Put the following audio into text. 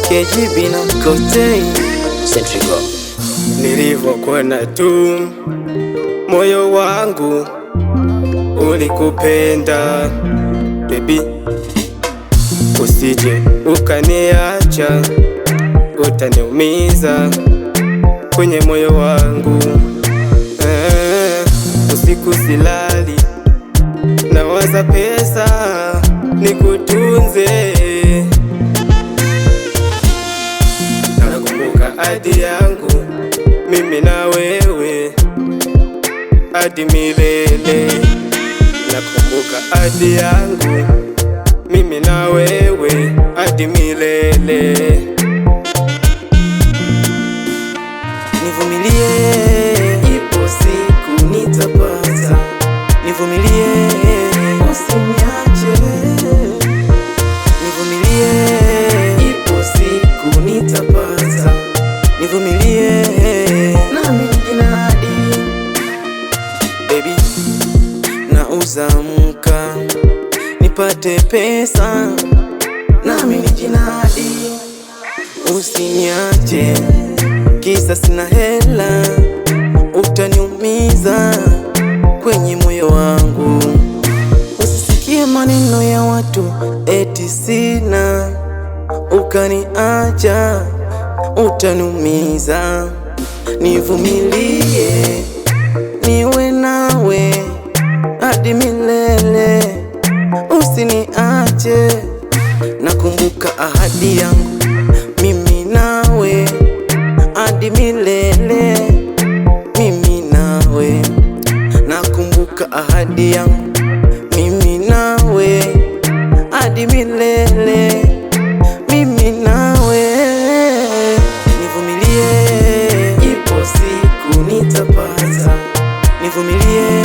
KGB na Kotei Centrigo. Nilivyokuona tu moyo wangu ulikupenda baby, usije ukaniacha, utaniumiza kwenye moyo wangu. Usiku silali, nawaza pesa nikutunze, nakumbuka ahadi yangu mimi na wewe hadi milele. Nakumbuka ahadi yangu mimi na wewe hadi milele. Nivumilie, ipo siku nitapata. Nivumilie, usiniache. Nivumilie, ipo siku nitapata. Nivumilie, nami ninadi baby, nauza mka nipate pesa, nami nijinadi. Usiniache kisa sina hela, utaniumiza kwenye moyo wangu. Usisikie maneno ya watu eti sina, ukaniacha utaniumiza. Nivumilie, niwe nawe hadi milele, usiniache. Nakumbuka ahadi yangu mimi nawe hadi milele, mimi nawe. Nakumbuka ahadi yangu mimi nawe hadi milele, mimi nawe. Nivumilie, ipo siku nitapata. Nivumilie,